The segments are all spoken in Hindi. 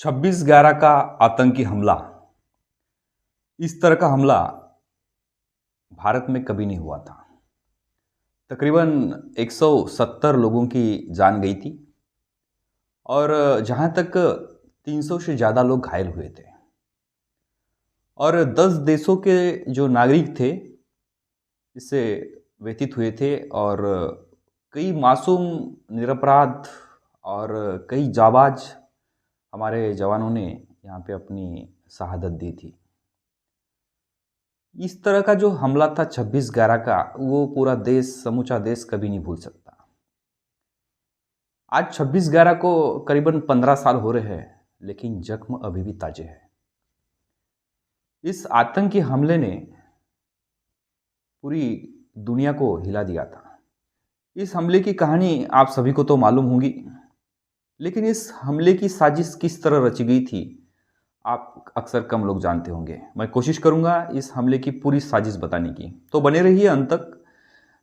26/11 का आतंकी हमला। इस तरह का हमला भारत में कभी नहीं हुआ था। तकरीबन 170 लोगों की जान गई थी और जहां तक 300 से ज़्यादा लोग घायल हुए थे और 10 देशों के जो नागरिक थे इससे व्यतीत हुए थे और कई मासूम निरपराध और कई जाबाज हमारे जवानों ने यहाँ पे अपनी शहादत दी थी। इस तरह का जो हमला था 26/11 का, वो पूरा देश, समूचा देश कभी नहीं भूल सकता। आज 26/11 को करीबन 15 साल हो रहे हैं, लेकिन जख्म अभी भी ताजे हैं। इस आतंकी हमले ने पूरी दुनिया को हिला दिया था। इस हमले की कहानी आप सभी को तो मालूम होगी, लेकिन इस हमले की साजिश किस तरह रची गई थी आप अक्सर कम लोग जानते होंगे। मैं कोशिश करूंगा इस हमले की पूरी साजिश बताने की, तो बने रहिए अंत तक।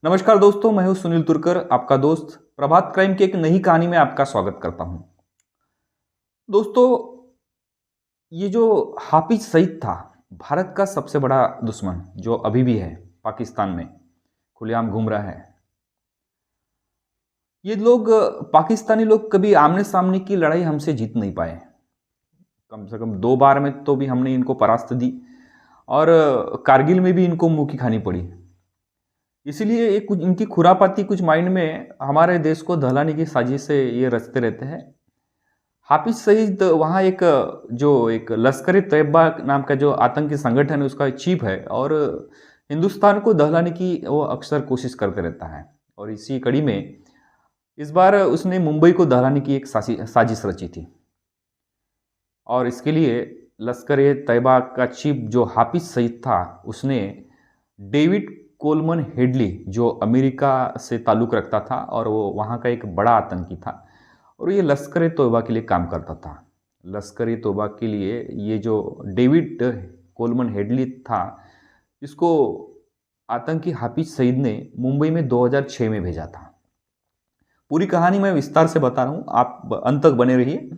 नमस्कार दोस्तों, मैं हूं सुनील तुर्कर, आपका दोस्त। प्रभात क्राइम की एक नई कहानी में आपका स्वागत करता हूं। दोस्तों, ये जो हाफिज सईद था, भारत का सबसे बड़ा दुश्मन जो अभी भी है, पाकिस्तान में खुलेआम घूम रहा है। ये लोग, पाकिस्तानी लोग, कभी आमने सामने की लड़ाई हमसे जीत नहीं पाए। कम से कम 2 बार में तो भी हमने इनको परास्त दी और कारगिल में भी इनको मुंह की खानी पड़ी। इसीलिए एक कुछ इनकी खुरापाती कुछ माइंड में हमारे देश को दहलाने की साजिश से ये रचते रहते हैं। हाफिज सईद वहाँ एक लश्कर-ए तैयबा नाम का जो आतंकी संगठन है उसका चीफ है और हिंदुस्तान को दहलाने की वो अक्सर कोशिश करते रहता है। और इसी कड़ी में इस बार उसने मुंबई को दहलाने की एक साजिश रची थी और इसके लिए लश्कर-ए-तैयबा का चीफ जो हाफिज सईद था, उसने डेविड कोलमन हेडली, जो अमेरिका से ताल्लुक़ रखता था और वो वहाँ का एक बड़ा आतंकी था और ये लश्कर-ए-तैयबा के लिए काम करता था। लश्कर-ए-तैयबा के लिए ये जो डेविड कोलमन हेडली था, इसको आतंकी हाफिज सईद ने मुंबई में 2006 में भेजा था। पूरी कहानी मैं विस्तार से बता रहा हूँ, आप अंत तक बने रहिए।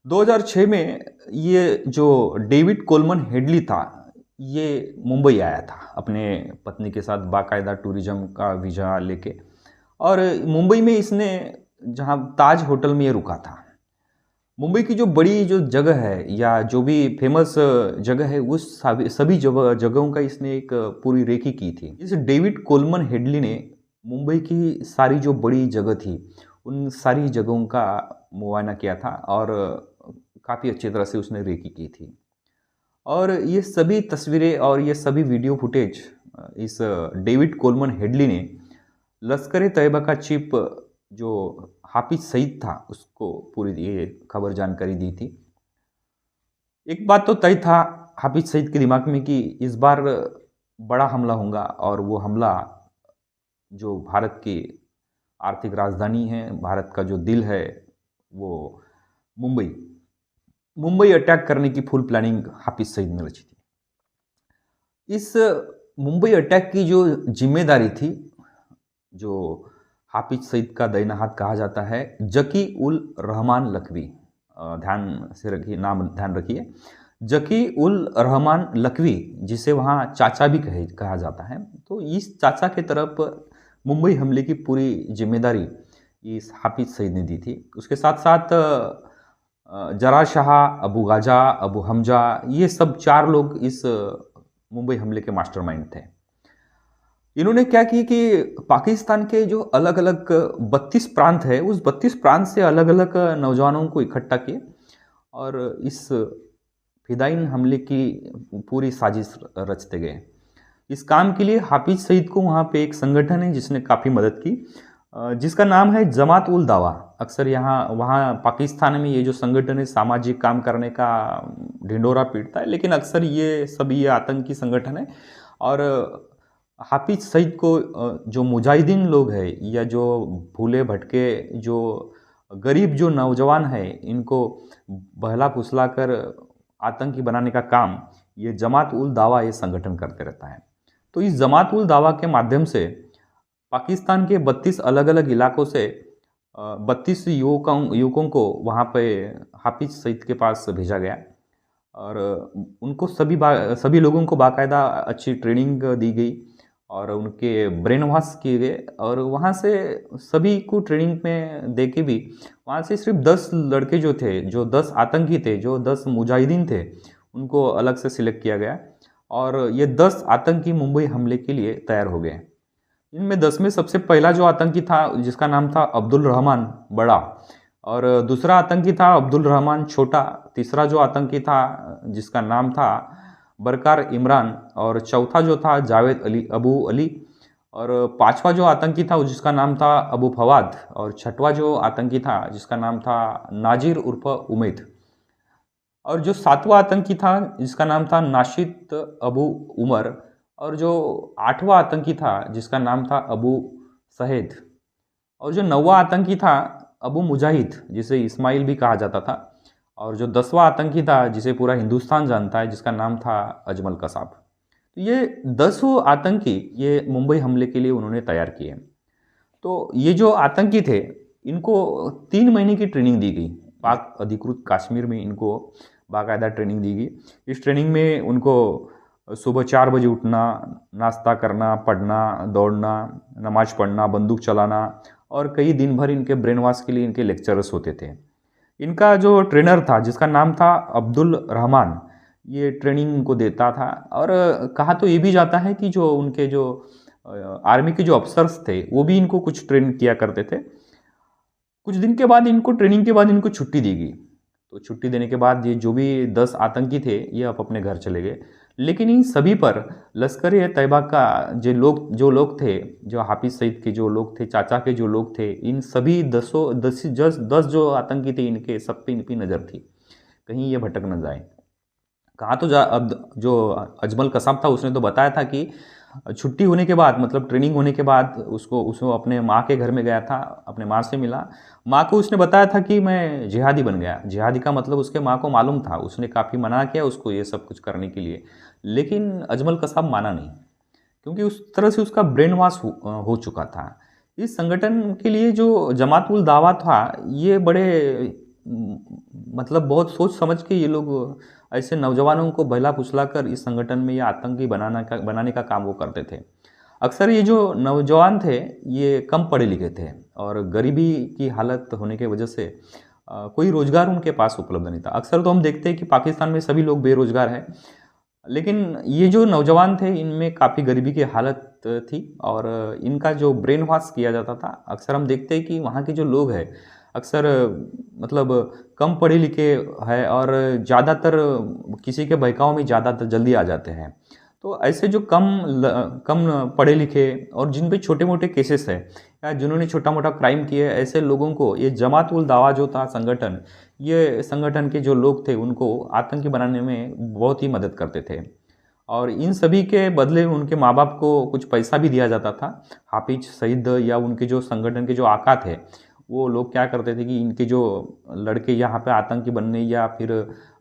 2006 में ये जो डेविड कोलमन हेडली था, ये मुंबई आया था अपने पत्नी के साथ बाकायदा टूरिज्म का वीज़ा लेके और मुंबई में इसने जहाँ ताज होटल में ये रुका था। मुंबई की जो बड़ी जो जगह है या जो भी फेमस जगह है, उस सभी जगहों का इसने एक पूरी रेकी की थी। इस डेविड कोलमन हेडली ने मुंबई की सारी जो बड़ी जगह थी, उन सारी जगहों का मुआयना किया था और काफ़ी अच्छी तरह से उसने रेकी की थी। और ये सभी तस्वीरें और ये सभी वीडियो फुटेज इस डेविड कोलमन हेडली ने लश्कर-ए-तैयबा का चीफ जो हाफिज सईद था, उसको पूरी ये खबर जानकारी दी थी। एक बात तो तय था हाफिज सईद के दिमाग में कि इस बार बड़ा हमला होगा और वो हमला जो भारत की आर्थिक राजधानी है, भारत का जो दिल है, वो मुंबई अटैक करने की फुल प्लानिंग हाफिज सईद ने रची थी। इस मुंबई अटैक की जो जिम्मेदारी थी, जो हाफिज सईद का दाहिना हाथ कहा जाता है, जकी उल रहमान लखवी, ध्यान से रखिए, नाम ध्यान रखिए, जकी उल रहमान लखवी, जिसे वहाँ चाचा भी कहा जाता है। तो इस चाचा के तरफ मुंबई हमले की पूरी जिम्मेदारी इस हाफिज सईद ने दी थी। उसके साथ साथ जरा शाह, अबू गाजा, अबू हमजा, ये सब 4 लोग इस मुंबई हमले के मास्टरमाइंड थे। इन्होंने क्या की कि पाकिस्तान के जो अलग अलग 32 प्रांत है, उस 32 प्रांत से अलग अलग नौजवानों को इकट्ठा किए और इस फिदायीन हमले की पूरी साजिश रचते गए। इस काम के लिए हाफिज सईद को वहाँ पे एक संगठन है जिसने काफ़ी मदद की, जिसका नाम है जमात उल दावा। अक्सर वहाँ पाकिस्तान में ये जो संगठन है सामाजिक काम करने का ढिंढोरा पीटता है, लेकिन अक्सर ये आतंकी संगठन है। और हाफिज सईद को जो मुजाहिदीन लोग हैं या जो भूले भटके जो गरीब जो नौजवान है, इनको बहला फुसला कर आतंकी बनाने का काम ये जमात उल दावा ये संगठन करते रहता है। तो इस जमात उल दावा के माध्यम से पाकिस्तान के 32 अलग अलग इलाकों से 32 युवकों को वहाँ पे हाफिज सईद के पास भेजा गया और उनको सभी लोगों को बाकायदा अच्छी ट्रेनिंग दी गई और उनके ब्रेन वॉश किए गए और वहाँ से सभी को ट्रेनिंग में दे के भी वहाँ से सिर्फ 10 लड़के जो थे, जो 10 आतंकी थे, जो 10 मुजाहिदीन थे, उनको अलग से सिलेक्ट किया गया और ये 10 आतंकी मुंबई हमले के लिए तैयार हो गए। इनमें 10 में सबसे पहला जो आतंकी था जिसका नाम था अब्दुल रहमान बड़ा और दूसरा आतंकी था अब्दुल रहमान छोटा, तीसरा जो आतंकी था जिसका नाम था बरकार इमरान और चौथा जो था जावेद अली अबू अली और पांचवा जो आतंकी था जिसका नाम था अबू फवाद और छठवा जो आतंकी था जिसका नाम था नाजिर उर्फ उमैद और जो सातवां आतंकी था जिसका नाम था नाशिद अबू उमर और जो आठवां आतंकी था जिसका नाम था अबू सहेद और जो नौवां आतंकी था अबू मुजाहिद जिसे इस्माइल भी कहा जाता था और जो 10वां आतंकी था जिसे पूरा हिंदुस्तान जानता है जिसका नाम था अजमल कसाब। तो ये 10 आतंकी ये मुंबई हमले के लिए उन्होंने तैयार किए। तो ये जो आतंकी थे इनको 3 महीने की ट्रेनिंग दी गई। पाक अधिकृत कश्मीर में इनको बाकायदा ट्रेनिंग दी गई। इस ट्रेनिंग में उनको सुबह 4 बजे उठना, नाश्ता करना, पढ़ना, दौड़ना, नमाज पढ़ना, बंदूक चलाना और कई दिन भर इनके ब्रेन वॉश के लिए इनके लेक्चरर्स होते थे। इनका जो ट्रेनर था जिसका नाम था अब्दुल रहमान, ये ट्रेनिंग इनको देता था और कहा तो ये भी जाता है कि जो उनके जो आर्मी के जो अफसर्स थे वो भी इनको कुछ ट्रेन किया करते थे। कुछ दिन के बाद इनको ट्रेनिंग के बाद इनको छुट्टी दी गई। तो छुट्टी देने के बाद ये जो भी 10 आतंकी थे ये अब अपने घर चले गए। लेकिन इन सभी पर लश्कर-ए-तैयबा का जो लोग थे, जो हाफिज सईद के जो लोग थे, चाचा के जो लोग थे, इन सभी 10 जो आतंकी थे इनके सब पे इनकी नज़र थी, कहीं ये भटक न जाए। कहा तो अब जो अजमल कसाब था उसने तो बताया था कि छुट्टी होने के बाद मतलब ट्रेनिंग होने के बाद उसको अपने माँ के घर में गया था, अपने माँ से मिला। माँ को उसने बताया था कि मैं जिहादी बन गया। जिहादी का मतलब उसके माँ को मालूम था, उसने काफ़ी मना किया उसको ये सब कुछ करने के लिए, लेकिन अजमल कसाब माना नहीं क्योंकि उस तरह से उसका ब्रेन वॉश हो चुका था। इस संगठन के लिए जो जमात उल दावा था ये बड़े मतलब बहुत सोच समझ के ये लोग ऐसे नौजवानों को बहला फुसला कर इस संगठन में ये आतंकी बनाने का काम वो करते थे। अक्सर ये जो नौजवान थे ये कम पढ़े लिखे थे और गरीबी की हालत होने की वजह से कोई रोज़गार उनके पास उपलब्ध नहीं था। अक्सर तो हम देखते हैं कि पाकिस्तान में सभी लोग बेरोज़गार हैं, लेकिन ये जो नौजवान थे इनमें काफ़ी गरीबी की हालत थी और इनका जो ब्रेन वॉश किया जाता था। अक्सर हम देखते हैं कि वहाँ के जो लोग हैं अक्सर मतलब कम पढ़े लिखे हैं और ज़्यादातर किसी के बहकावे में ज़्यादातर जल्दी आ जाते हैं। तो ऐसे जो कम पढ़े लिखे और जिन पे छोटे मोटे केसेस है या जिन्होंने छोटा मोटा क्राइम किए ऐसे लोगों को ये जमात उल दावा जो था संगठन, ये संगठन के जो लोग थे उनको आतंकी बनाने में बहुत ही मदद करते थे और इन सभी के बदले उनके माँ बाप को कुछ पैसा भी दिया जाता था। हाफिज सईद या उनके जो संगठन के जो आका थे वो लोग क्या करते थे कि इनके जो लड़के यहाँ पे आतंकी बनने या फिर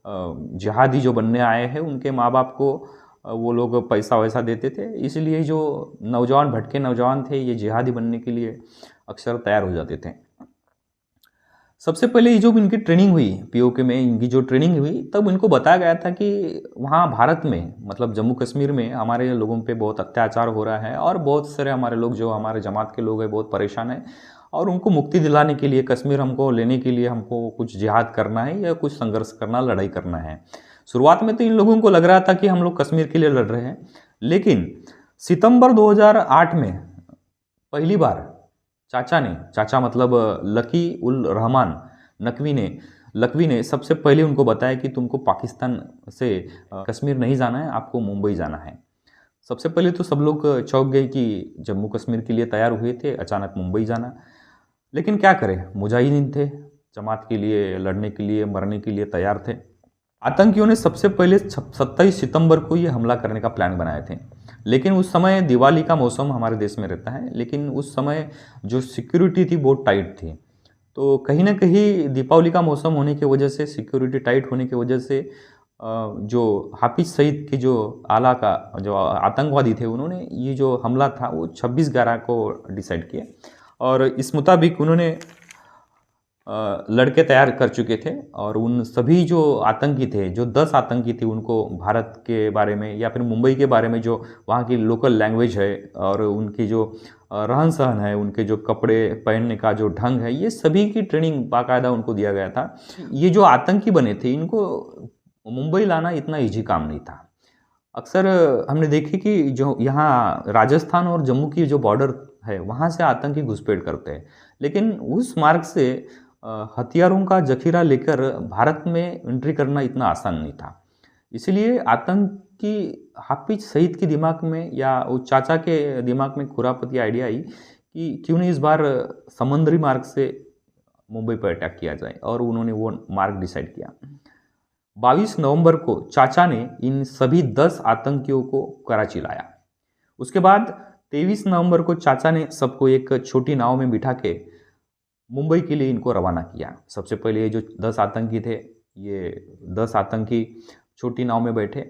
जिहादी जो बनने आए हैं उनके माँ बाप को वो लोग पैसा वैसा देते थे। इसलिए जो भटके नौजवान थे ये जिहादी बनने के लिए अक्सर तैयार हो जाते थे। सबसे पहले ये जो इनकी ट्रेनिंग हुई पीओके में, इनकी जो ट्रेनिंग हुई तब इनको बताया गया था कि वहाँ भारत में मतलब जम्मू कश्मीर में हमारे लोगों पे बहुत अत्याचार हो रहा है और बहुत सारे हमारे लोग जो हमारे जमात के लोग हैं बहुत परेशान हैं और उनको मुक्ति दिलाने के लिए कश्मीर हमको लेने के लिए हमको कुछ जिहाद करना है या कुछ संघर्ष करना, लड़ाई करना है। शुरुआत में तो इन लोगों को लग रहा था कि हम लोग कश्मीर के लिए लड़ रहे हैं, लेकिन सितंबर 2008 में पहली बार चाचा मतलब लकी उल रहमान लकवी ने सबसे पहले उनको बताया कि तुमको पाकिस्तान से कश्मीर नहीं जाना है, आपको मुंबई जाना है। सबसे पहले तो सब लोग चौंक गए कि जम्मू कश्मीर के लिए तैयार हुए थे, अचानक मुंबई जाना। लेकिन क्या करें, मुजाहिदीन थे, जमात के लिए लड़ने के लिए मरने के लिए तैयार थे। आतंकियों ने सबसे पहले 27 सितंबर को ये हमला करने का प्लान बनाए थे, लेकिन उस समय दिवाली का मौसम हमारे देश में रहता है, लेकिन उस समय जो सिक्योरिटी थी बहुत टाइट थी। तो कहीं ना कहीं दीपावली का मौसम होने की वजह से, सिक्योरिटी टाइट होने की वजह से जो हाफिज सईद के जो आला का जो आतंकवादी थे उन्होंने ये जो हमला था वो 26/11 को डिसाइड किया और इस मुताबिक उन्होंने लड़के तैयार कर चुके थे और उन सभी जो आतंकी थे, जो 10 आतंकी थे, उनको भारत के बारे में या फिर मुंबई के बारे में, जो वहाँ की लोकल लैंग्वेज है और उनकी जो रहन-सहन है, उनके जो कपड़े पहनने का जो ढंग है, ये सभी की ट्रेनिंग बाकायदा उनको दिया गया था। ये जो आतंकी बने थे, इनको मुंबई लाना इतना ईज़ी काम नहीं था। अक्सर हमने देखी कि जो यहाँ राजस्थान और जम्मू की जो बॉर्डर है, वहाँ से आतंकी घुसपैठ करते हैं। लेकिन उस मार्ग से हथियारों का ज़ख़ीरा लेकर भारत में एंट्री करना इतना आसान नहीं था। इसलिए आतंकी हाफ़िज़ सईद के दिमाग में या वो चाचा के दिमाग में खुरापती आइडिया आई कि क्यों नहीं इस बार समुद्री मार्ग से मुंबई पर अटैक किया जाए, और उन्होंने वो मार्ग डिसाइड किया। 22 नवंबर को चाचा ने इन सभी 10 आतंकियों को कराची लाया। उसके बाद 23 नवंबर को चाचा ने सबको एक छोटी नाव में बिठा के मुंबई के लिए इनको रवाना किया। सबसे पहले ये जो 10 आतंकी थे, ये 10 आतंकी छोटी नाव में बैठे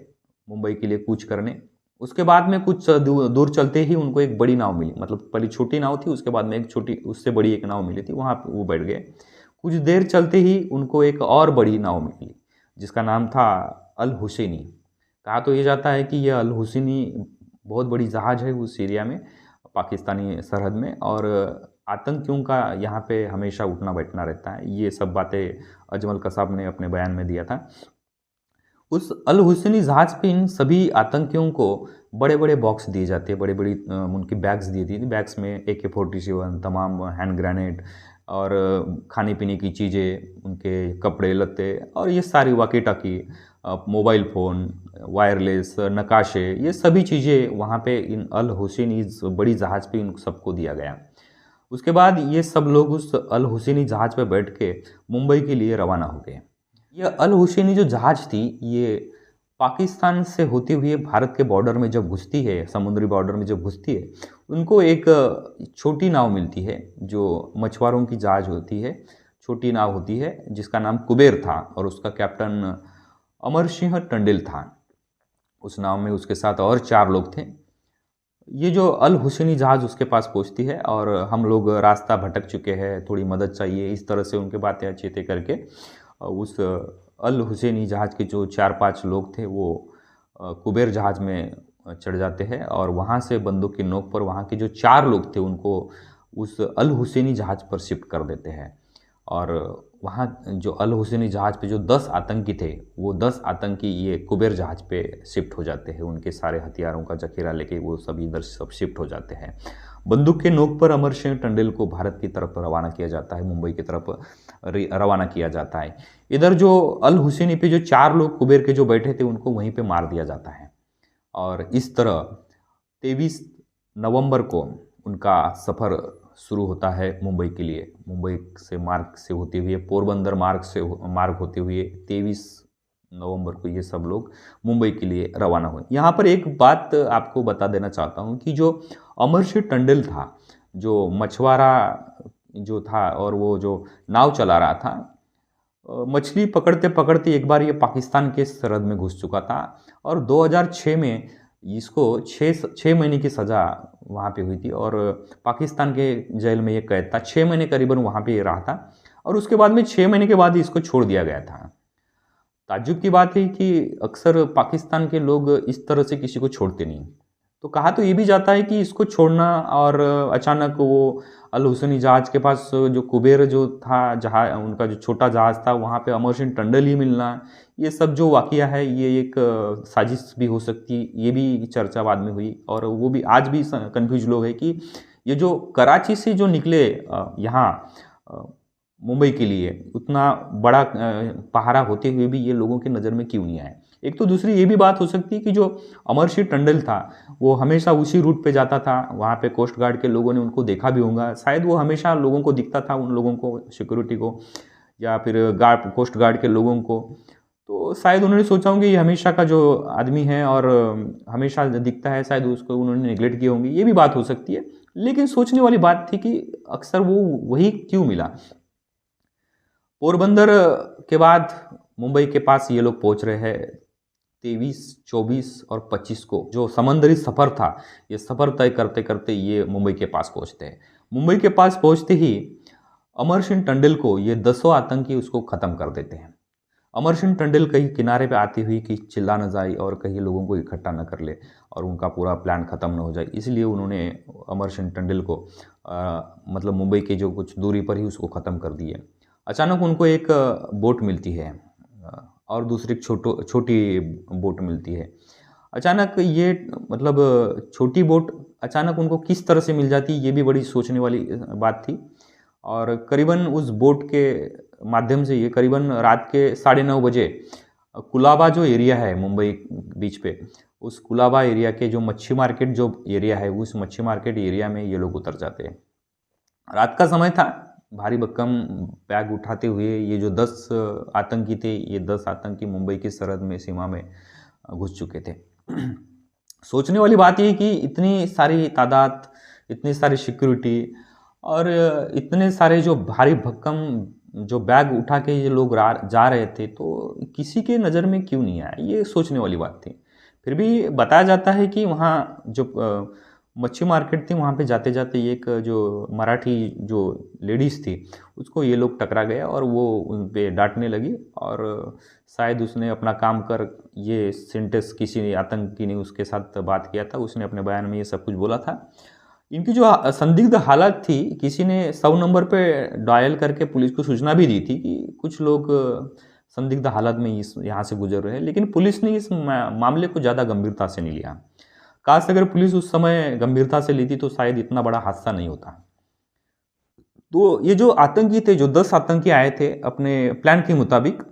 मुंबई के लिए कूच करने। उसके बाद में कुछ दूर चलते ही उनको एक बड़ी नाव मिली, मतलब पहले छोटी नाव थी, उसके बाद में एक छोटी उससे बड़ी एक नाव मिली थी, वहाँ पे वो बैठ गए। कुछ देर चलते ही उनको एक और बड़ी नाव मिली, जिसका नाम था अल हुसैनी। कहा तो ये जाता है कि यह अल हुसैनी बहुत बड़ी जहाज़ है उस एरिया में, पाकिस्तानी सरहद में, और आतंकियों का यहाँ पे हमेशा उठना बैठना रहता है। ये सब बातें अजमल कसाब ने अपने बयान में दिया था। उस अल हुसैनी जहाज़ पे इन सभी आतंकियों को बड़े-बड़े बॉक्स दिए जाते हैं, बड़ी-बड़ी उनकी बैग्स दी थी। बैग्स में AK-47, तमाम हैंड ग्रेनेड और खाने-पीने की चीज़ें, उनके कपड़े लत्ते और ये सारी वॉकी-टॉकी, मोबाइल फ़ोन, वायरलेस, नकाशे, ये सभी चीज़ें वहाँ पे इन अल हुसैनी इस बड़ी जहाज़ पे इन सबको दिया गया। उसके बाद ये सब लोग उस अल हुसैनी जहाज़ पे बैठ के मुंबई के लिए रवाना हो गए। ये अल हुसैनी जो जहाज़ थी, ये पाकिस्तान से होते हुए भारत के बॉर्डर में जब घुसती है, समुद्री बॉर्डर में जब घुसती है, उनको एक छोटी नाव मिलती है, जो मछुआरों की जहाज़ होती है, छोटी नाव होती है, जिसका नाम कुबेर था और उसका कैप्टन अमर सिंह टंडेल था। उस नाव में उसके साथ और 4 लोग थे। ये जो अल हुसैनी जहाज़ उसके पास पहुँचती है और हम लोग रास्ता भटक चुके हैं, थोड़ी मदद चाहिए, इस तरह से उनके बातें चीतें करके उस अल हुसैनी जहाज़ के जो 4-5 लोग थे, वो कुबेर जहाज़ में चढ़ जाते हैं और वहाँ से बंदूक की नोक पर वहाँ के जो 4 लोग थे, उनको उस अल हुसैनी जहाज़ पर शिफ्ट कर देते हैं। और वहाँ जो अल हुसैनी जहाज़ पे जो 10 आतंकी थे, वो 10 आतंकी ये कुबेर जहाज़ पे शिफ्ट हो जाते हैं। उनके सारे हथियारों का ज़ख़ीरा लेके वो सभी इधर सब शिफ्ट हो जाते हैं। बंदूक के नोक पर अमर सिंह टंडेल को भारत की तरफ रवाना किया जाता है, मुंबई की तरफ रवाना किया जाता है। इधर जो अल हुसैनी पे जो 4 लोग कुबेर के जो बैठे थे, उनको वहीं पे मार दिया जाता है। और इस तरह 23 नवंबर को उनका सफ़र शुरू होता है मुंबई के लिए। मुंबई से मार्ग से होते हुए पोरबंदर मार्ग होते हुए 23 नवंबर को ये सब लोग मुंबई के लिए रवाना हुए। यहाँ पर एक बात आपको बता देना चाहता हूँ कि जो अमर सिंह टंडेल था, जो मछुआरा जो था और वो जो नाव चला रहा था, मछली पकड़ते-पकड़ते एक बार ये पाकिस्तान के सरहद में घुस चुका था और 2006 में इसको 6 महीने की सज़ा वहाँ पे हुई थी और पाकिस्तान के जेल में ये कैद था। 6 महीने करीबन वहाँ पे ये रहा था और उसके बाद में 6 महीने के बाद ही इसको छोड़ दिया गया था। ताज्जुब की बात है कि अक्सर पाकिस्तान के लोग इस तरह से किसी को छोड़ते नहीं। तो कहा तो ये भी जाता है कि इसको छोड़ना और अचानक वो अल हुसैनी जहाज़ के पास जो कुबेर जो था, जहाँ उनका जो छोटा जहाज़ था, वहाँ पे अमर सिंह टंडल ही मिलना, ये सब जो वाक़या है, ये एक साजिश भी हो सकती है। ये भी चर्चा बाद में हुई और वो भी आज भी कन्फ्यूज़ लोग हैं कि ये जो कराची से जो निकले यहाँ मुंबई के लिए, उतना बड़ा पहरा होते हुए भी ये लोगों की नज़र में क्यों नहीं आया? एक तो दूसरी ये भी बात हो सकती है कि जो अमर सिंह टंडल था, वो हमेशा उसी रूट पे जाता था। वहाँ पे कोस्ट गार्ड के लोगों ने उनको देखा भी होगा। शायद वो हमेशा लोगों को दिखता था, उन लोगों को, सिक्योरिटी को या फिर कोस्ट गार्ड के लोगों को। तो शायद उन्होंने सोचा होंगे ये हमेशा का जो आदमी है और हमेशा दिखता है, शायद उसको उन्होंने नेगलेक्ट किए होंगे। ये भी बात हो सकती है। लेकिन सोचने वाली बात थी कि अक्सर वो वही क्यों मिला? पोरबंदर के बाद मुंबई के पास ये लोग पहुँच रहे हैं 23, 24 और 25 को। जो समंदरी सफ़र था, ये सफ़र तय करते-करते ये मुंबई के पास पहुँचते हैं। मुंबई के पास पहुँचते ही अमर सिंह टंडन को ये दसों आतंकी उसको ख़त्म कर देते हैं। अमर सिंह टंडन कहीं किनारे पे आती हुई कि चिल्ला न जाए और कहीं लोगों को इकट्ठा न कर ले और उनका पूरा प्लान ख़त्म न हो जाए, इसलिए उन्होंने अमर सिंह टंडन को मतलब मुंबई के जो कुछ दूरी पर ही उसको ख़त्म कर दिए। अचानक उनको एक बोट मिलती है और दूसरी छोटी बोट मिलती है। अचानक ये मतलब छोटी बोट अचानक उनको किस तरह से मिल जाती, ये भी बड़ी सोचने वाली बात थी। और करीबन उस बोट के माध्यम से ये करीबन रात के 9:30 बजे कुलाबा जो एरिया है मुंबई बीच पे, उस कुलाबा एरिया के जो मच्छी मार्केट जो एरिया है, उस मच्छी मार्केट एरिया में ये लोग उतर जाते हैं। रात का समय था, भारी भरकम बैग उठाते हुए ये जो 10 आतंकी थे, ये 10 आतंकी मुंबई की सरहद में सीमा में घुस चुके थे। सोचने वाली बात ये कि इतनी सारी तादाद, इतनी सारी सिक्योरिटी और इतने सारे जो भारी भरकम जो बैग उठा के ये लोग जा रहे थे, तो किसी के नज़र में क्यों नहीं आया, ये सोचने वाली बात थी। फिर भी बताया जाता है कि वहाँ जो मच्छी मार्केट थी, वहाँ पे जाते जाते एक जो मराठी जो लेडीज़ थी, उसको ये लोग टकरा गए और वो उन पे डांटने लगी और शायद उसने अपना काम कर ये सेंटेंस किसी आतंकी ने उसके साथ बात किया था, उसने अपने बयान में ये सब कुछ बोला था। इनकी जो संदिग्ध हालत थी, किसी ने 100 नंबर पे डायल करके पुलिस को सूचना भी दी थी कि कुछ लोग संदिग्ध हालत में यहाँ से गुजर रहे हैं, लेकिन पुलिस ने इस मामले को ज़्यादा गंभीरता से नहीं लिया। काश अगर पुलिस उस समय गंभीरता से लेती तो शायद इतना बड़ा हादसा नहीं होता। तो ये जो आतंकी थे, जो 10 आतंकी आए थे अपने प्लान के मुताबिक,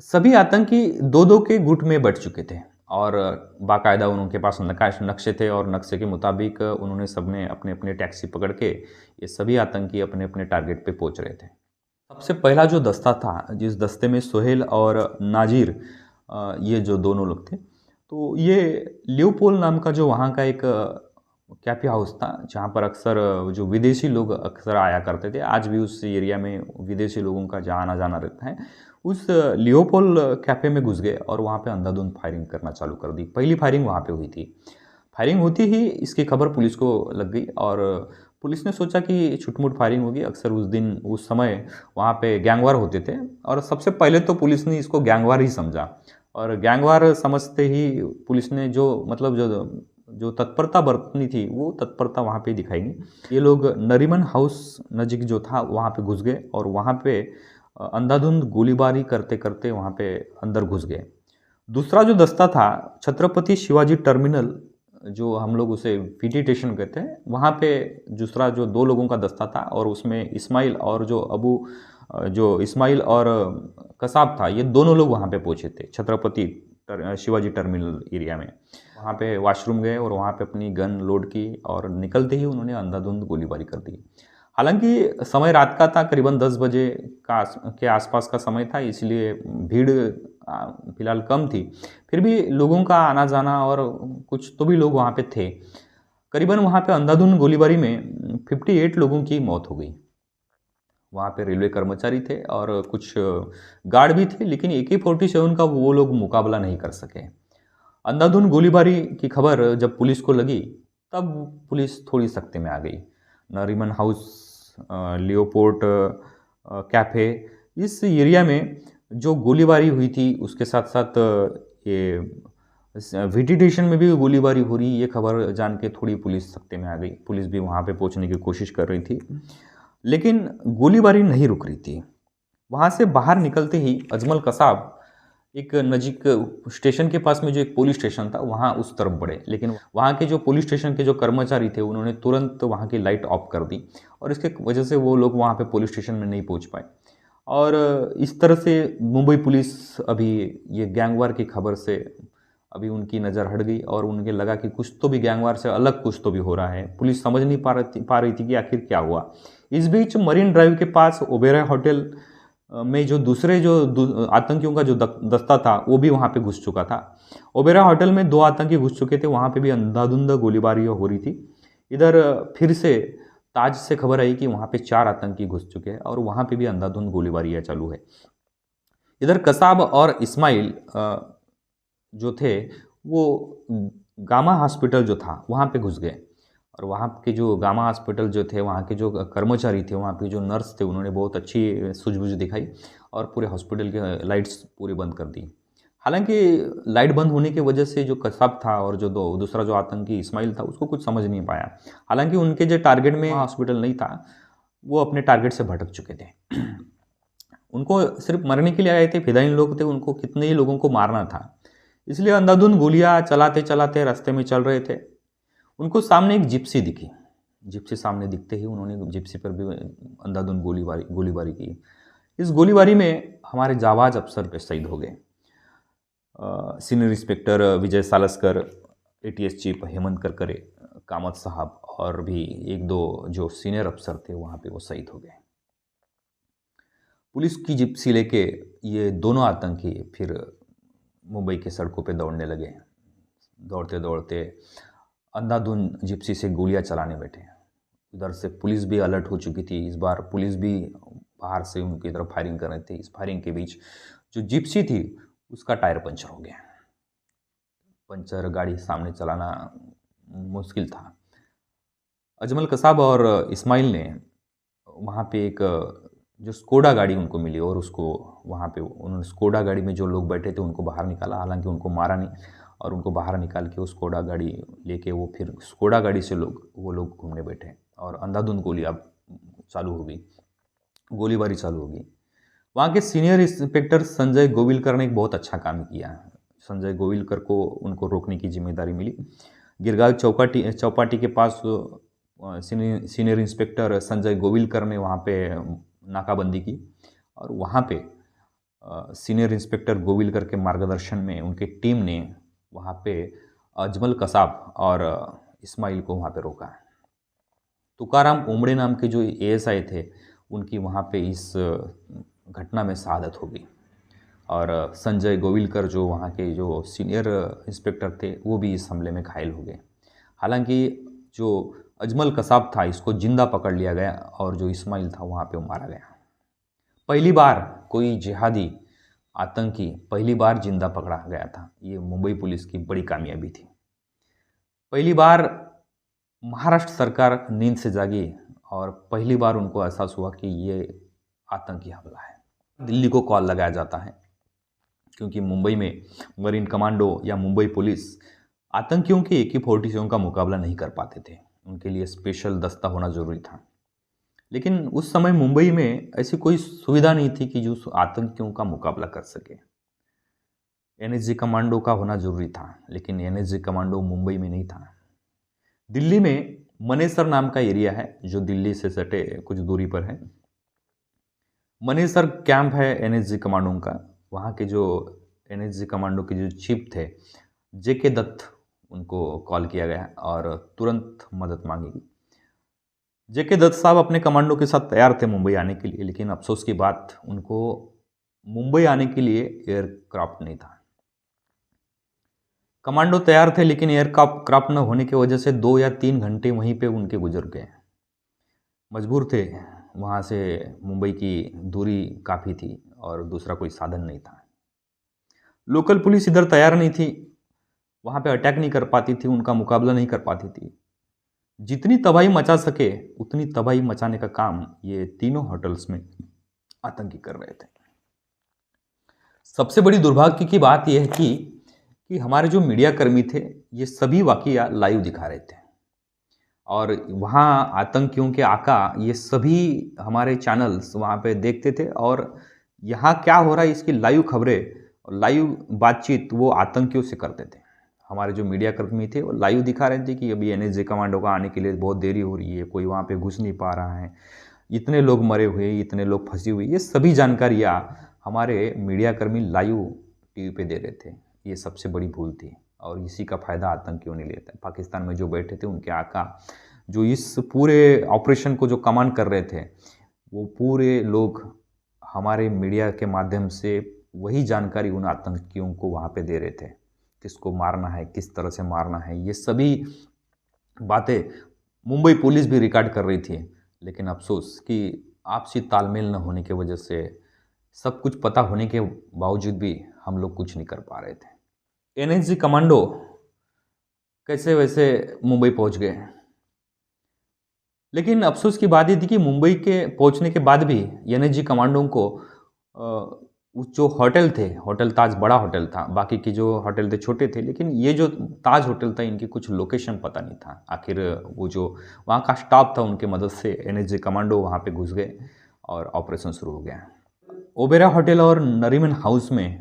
सभी आतंकी 2-2 के गुट में बट चुके थे और बाकायदा उनके पास नक्शे थे और नक्शे के मुताबिक उन्होंने सबने अपने अपने टैक्सी पकड़ के ये सभी आतंकी अपने अपने टारगेट पे पहुंच रहे थे। सबसे पहला जो दस्ता था, जिस दस्ते में सोहेल और नाजिर ये जो दोनों लोग थे, तो ये लियोपोल नाम का जो वहाँ का एक कैफे हाउस था, जहाँ पर अक्सर जो विदेशी लोग अक्सर आया करते थे। आज भी उस एरिया में विदेशी लोगों का जहाँ आना जाना रहता है। उस लियोपोल कैफ़े में घुस गए और वहाँ पे अंधाधुंध फायरिंग करना चालू कर दी। पहली फायरिंग वहाँ पे हुई थी। फायरिंग होती ही इसकी खबर पुलिस को लग गई और पुलिस ने सोचा कि छुटमुट फायरिंग होगी। अक्सर उस दिन उस समय वहाँ पे गैंगवार होते थे और सबसे पहले तो पुलिस ने इसको गैंगवार ही समझा और गैंगवार समझते ही पुलिस ने जो तत्परता बरतनी थी, वो तत्परता वहाँ पे दिखाएगी। ये लोग नरीमन हाउस नज़दीक जो था वहाँ पे घुस गए और वहाँ पे अंधाधुंध गोलीबारी करते करते वहाँ पे अंदर घुस गए। दूसरा जो दस्ता था, छत्रपति शिवाजी टर्मिनल, जो हम लोग उसे वीटी स्टेशन कहते हैं, वहाँ पे दूसरा जो 2 लोगों का दस्ता था और उसमें इस्माइल और जो इस्माइल और कसाब था, ये दोनों लोग वहाँ पे पहुँचे थे छत्रपति शिवाजी टर्मिनल एरिया में। वहाँ पे वॉशरूम गए और वहाँ पे अपनी गन लोड की और निकलते ही उन्होंने अंधाधुंध गोलीबारी कर दी। हालांकि समय रात का था, करीबन 10 बजे के आसपास का समय था, इसलिए भीड़ फिलहाल कम थी। फिर भी लोगों का आना जाना और कुछ तो भी लोग वहाँ पे थे। करीबन वहाँ पे अंधाधुंध गोलीबारी में 58 लोगों की मौत हो गई। वहाँ पे रेलवे कर्मचारी थे और कुछ गार्ड भी थे, लेकिन AK-47 का वो लोग मुकाबला नहीं कर सके। अंधाधुंध गोलीबारी की खबर जब पुलिस को लगी, तब पुलिस थोड़ी सख्ती में आ गई। नरीमन हाउस, लियोपोर्ट कैफ़े, इस एरिया में जो गोलीबारी हुई थी, उसके साथ साथ ये वीटी स्टेशन में भी गोलीबारी हो रही, ये खबर जान के थोड़ी पुलिस सख्ती में आ गई। पुलिस भी वहाँ पे पहुँचने की कोशिश कर रही थी, लेकिन गोलीबारी नहीं रुक रही थी। वहाँ से बाहर निकलते ही अजमल कसाब एक नज़दीक स्टेशन के पास में जो एक पुलिस स्टेशन था, वहाँ उस तरफ बढ़े, लेकिन वहाँ के जो पुलिस स्टेशन के जो कर्मचारी थे, उन्होंने तुरंत वहाँ की लाइट ऑफ कर दी और इसके वजह से वो लोग वहाँ पे पुलिस स्टेशन में नहीं पहुँच पाए। और इस तरह से मुंबई पुलिस अभी ये गैंगवार की खबर से अभी उनकी नज़र हट गई और उनके लगा कि कुछ तो भी गैंगवार से अलग कुछ तो भी हो रहा है। पुलिस समझ नहीं पा रही थी कि आखिर क्या हुआ। इस बीच मरीन ड्राइव के पास ओबेरॉय होटल में जो दूसरे जो आतंकियों का जो दस्ता था, वो भी वहाँ पे घुस चुका था। ओबेरॉय होटल में 2 आतंकी घुस चुके थे, वहाँ पे भी अंधाधुंध गोलीबारी हो रही थी। इधर फिर से ताज से खबर आई कि वहाँ पे 4 आतंकी घुस चुके हैं और वहाँ पे भी अंधाधुंध गोलीबारी चालू है। इधर कसाब और इस्माइल जो थे, वो गामा हॉस्पिटल जो था, वहाँ पे घुस गए और वहाँ के जो गामा हॉस्पिटल जो थे, वहाँ के जो कर्मचारी थे, वहाँ पे जो नर्स थे, उन्होंने बहुत अच्छी सूझबूझ दिखाई और पूरे हॉस्पिटल के लाइट्स पूरी बंद कर दी। हालांकि लाइट बंद होने की वजह से जो कसाब था और जो दूसरा जो आतंकी इस्माइल था, उसको कुछ समझ नहीं पाया। हालांकि उनके जो टारगेट में हॉस्पिटल नहीं था, वो अपने टारगेट से भटक चुके थे। उनको सिर्फ मरने के लिए आए थे, फिदायीन लोग थे, उनको कितने ही लोगों को मारना था। इसलिए अंधाधुंध गोलियां चलाते चलाते रास्ते में चल रहे थे। उनको सामने एक जिप्सी दिखी। जिप्सी सामने दिखते ही उन्होंने जिप्सी पर भी अंधाधुंध गोलीबारी की। इस गोलीबारी में हमारे जाबाज अफसर पे शहीद हो गए। सीनियर इंस्पेक्टर विजय सालस्कर, एटीएस चीफ हेमंत करकरे, कामत साहब और भी एक दो जो सीनियर अफसर थे वहाँ पे वो शहीद हो गए। पुलिस की जिप्सी लेके ये दोनों आतंकी फिर मुंबई के सड़कों पे दौड़ने लगे। दौड़ते दौड़ते अंधाधुंध जिप्सी से गोलियां चलाने बैठे। उधर से पुलिस भी अलर्ट हो चुकी थी। इस बार पुलिस भी बाहर से उनकी तरफ फायरिंग कर रहे थे। इस फायरिंग के बीच जो जिप्सी थी उसका टायर पंचर हो गया। पंचर गाड़ी सामने चलाना मुश्किल था। अजमल कसाब और इस्माइल ने वहाँ पे एक जो स्कोडा गाड़ी उनको मिली और उसको वहाँ पे उन्होंने स्कोडा गाड़ी में जो लोग बैठे थे उनको बाहर निकाला। हालांकि उनको मारा नहीं और उनको बाहर निकाल के वो स्कोडा गाड़ी लेके वो फिर स्कोडा गाड़ी से वो लोग घूमने बैठे और अंधाधुंध गोलियां चालू हो गई, गोलीबारी चालू हो गई। वहाँ के सीनियर इंस्पेक्टर संजय गोविलकर ने एक बहुत अच्छा काम किया। संजय गोविलकर को उनको रोकने की जिम्मेदारी मिली। गिरगांव चौपाटी के पास सीनियर इंस्पेक्टर संजय गोविलकर ने वहाँ पे नाकाबंदी की और वहाँ पे सीनियर इंस्पेक्टर गोविलकर के मार्गदर्शन में उनके टीम ने वहाँ पे अजमल कसाब और इस्माइल को वहाँ पे रोका। तुकाराम ओमड़े नाम के जो एएसआई थे उनकी वहाँ पे इस घटना में शहादत हो गई और संजय गोविलकर जो वहाँ के जो सीनियर इंस्पेक्टर थे वो भी इस हमले में घायल हो गए। हालांकि जो अजमल कसाब था इसको जिंदा पकड़ लिया गया और जो इस्माइल था वहाँ पे वो मारा गया। पहली बार कोई जिहादी आतंकी पहली बार जिंदा पकड़ा गया था। ये मुंबई पुलिस की बड़ी कामयाबी थी। पहली बार महाराष्ट्र सरकार नींद से जागी और पहली बार उनको एहसास हुआ कि ये आतंकी हमला है। दिल्ली को कॉल लगाया जाता है क्योंकि मुंबई में मरीन कमांडो या मुंबई पुलिस आतंकियों के AK-47 का मुकाबला नहीं कर पाते थे। उनके लिए स्पेशल दस्ता होना जरूरी था। लेकिन उस समय मुंबई में ऐसी कोई सुविधा नहीं थी कि जो आतंकियों का मुकाबला कर सके। NSG कमांडो का होना जरूरी था, लेकिन NSG कमांडो मुंबई में नहीं था। दिल्ली में मनेसर नाम का एरिया है जो दिल्ली से सटे कुछ दूरी पर है। मनेसर कैंप है NSG कमांडो का। वहाँ के जो NSG कमांडो के जो चीफ थे JK दत्त, उनको कॉल किया गया और तुरंत मदद मांगी गई। JK दत्त साहब अपने कमांडो के साथ तैयार थे मुंबई आने के लिए, लेकिन अफसोस की बात उनको मुंबई आने के लिए एयरक्राफ्ट नहीं था। कमांडो तैयार थे लेकिन एयरक्राफ्ट न होने की वजह से 2 या 3 घंटे वहीं पे उनके गुजर गए। मजबूर थे, वहाँ से मुंबई की दूरी काफ़ी थी और दूसरा कोई साधन नहीं था। लोकल पुलिस इधर तैयार नहीं थी, वहाँ पे अटैक नहीं कर पाती थी, उनका मुकाबला नहीं कर पाती थी। जितनी तबाही मचा सके उतनी तबाही मचाने का काम ये तीनों होटल्स में आतंकी कर रहे थे। सबसे बड़ी दुर्भाग्य की बात यह है कि हमारे जो मीडिया कर्मी थे ये सभी वाकया लाइव दिखा रहे थे और वहाँ आतंकियों के आका ये सभी हमारे चैनल्स वहाँ पे देखते थे और यहाँ क्या हो रहा है इसकी लाइव खबरें और लाइव बातचीत वो आतंकियों से करते थे। हमारे जो मीडिया कर्मी थे वो लाइव दिखा रहे थे कि अभी NSG कमांडो का आने के लिए बहुत देरी हो रही है, कोई वहाँ पे घुस नहीं पा रहा है, इतने लोग मरे हुए, इतने लोग फंसे हुए, ये सभी जानकारियाँ हमारे मीडिया कर्मी लाइव टीवी पे दे रहे थे। ये सबसे बड़ी भूल थी और इसी का फ़ायदा आतंकियों ने लिया था। पाकिस्तान में जो बैठे थे उनके आका जो इस पूरे ऑपरेशन को जो कमांड कर रहे थे वो पूरे लोग हमारे मीडिया के माध्यम से वही जानकारी उन आतंकियों को वहाँ पे दे रहे थे। किसको मारना है, किस तरह से मारना है, ये सभी बातें मुंबई पुलिस भी रिकॉर्ड कर रही थी। लेकिन अफसोस कि आपसी तालमेल न होने की वजह से सब कुछ पता होने के बावजूद भी हम लोग कुछ नहीं कर पा रहे थे। NSG कमांडो कैसे वैसे मुंबई पहुंच गए लेकिन अफ़सोस की बात ये थी कि मुंबई के पहुँचने के बाद भी एनएसजी कमांडों को वो जो होटल थे, होटल ताज बड़ा होटल था, बाकी के जो होटल थे छोटे थे, लेकिन ये जो ताज होटल था इनकी कुछ लोकेशन पता नहीं था। आखिर वो जो वहाँ का स्टाफ था उनकी मदद से एनएसजी कमांडो वहाँ पे घुस गए और ऑपरेशन शुरू हो गया। ओबेरा होटल और नरीमन हाउस में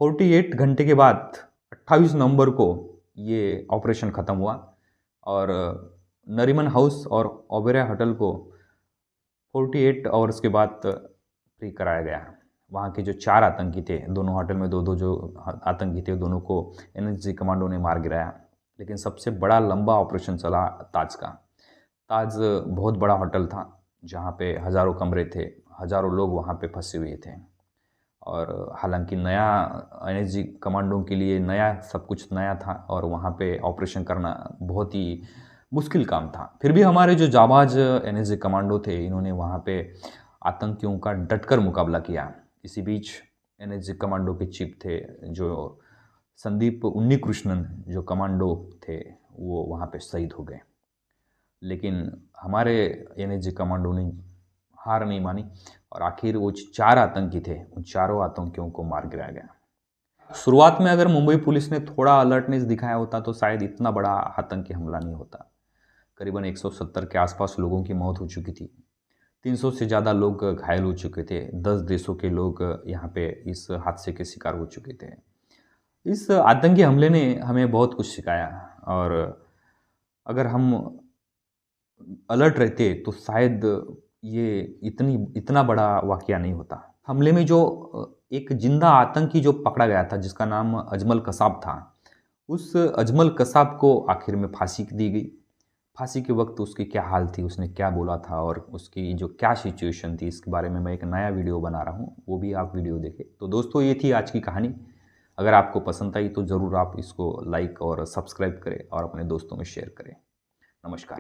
48 घंटे के बाद 28 नवंबर को ये ऑपरेशन ख़त्म हुआ और नरीमन हाउस और ओबेरा होटल को 48 आवर्स के बाद फ्री कराया गया। वहाँ के जो 4 आतंकी थे, दोनों होटल में 2-2 जो आतंकी थे, दोनों को एनएसजी कमांडो ने मार गिराया। लेकिन सबसे बड़ा लंबा ऑपरेशन चला ताज का। ताज बहुत बड़ा होटल था, जहाँ पे हज़ारों कमरे थे, हज़ारों लोग वहाँ पे फंसे हुए थे। और हालांकि नया एनएसजी कमांडों के लिए नया सब कुछ नया था और वहाँ पे ऑपरेशन करना बहुत ही मुश्किल काम था। फिर भी हमारे जो जाबाज एनएसजी कमांडो थे, इन्होंने वहाँ पे आतंकियों का डटकर मुकाबला किया। इसी बीच एनएसजी कमांडो के चीफ थे जो संदीप उन्नीकृष्णन जो कमांडो थे, वो वहाँ पे शहीद हो गए। लेकिन हमारे एनएसजी कमांडो ने हार नहीं मानी और आखिर वो 4 आतंकी थे, उन चारों आतंकियों को मार गिराया गया। शुरुआत में अगर मुंबई पुलिस ने थोड़ा अलर्टनेस दिखाया होता तो शायद इतना बड़ा आतंकी हमला नहीं होता। करीबन 170 के आसपास लोगों की मौत हो चुकी थी, 300 से ज़्यादा लोग घायल हो चुके थे, 10 देशों के लोग यहाँ पे इस हादसे के शिकार हो चुके थे। इस आतंकी हमले ने हमें बहुत कुछ सिखाया और अगर हम अलर्ट रहते तो शायद ये इतना बड़ा वाक़या नहीं होता। हमले में जो एक जिंदा आतंकी जो पकड़ा गया था जिसका नाम अजमल कसाब था, उस अजमल कसाब को आखिर में फांसी दी गई। फांसी के वक्त उसकी क्या हाल थी, उसने क्या बोला था और उसकी जो क्या सिचुएशन थी, इसके बारे में मैं एक नया वीडियो बना रहा हूँ, वो भी आप वीडियो देखें। तो दोस्तों, ये थी आज की कहानी। अगर आपको पसंद आई तो ज़रूर आप इसको लाइक और सब्सक्राइब करें और अपने दोस्तों में शेयर करें। नमस्कार।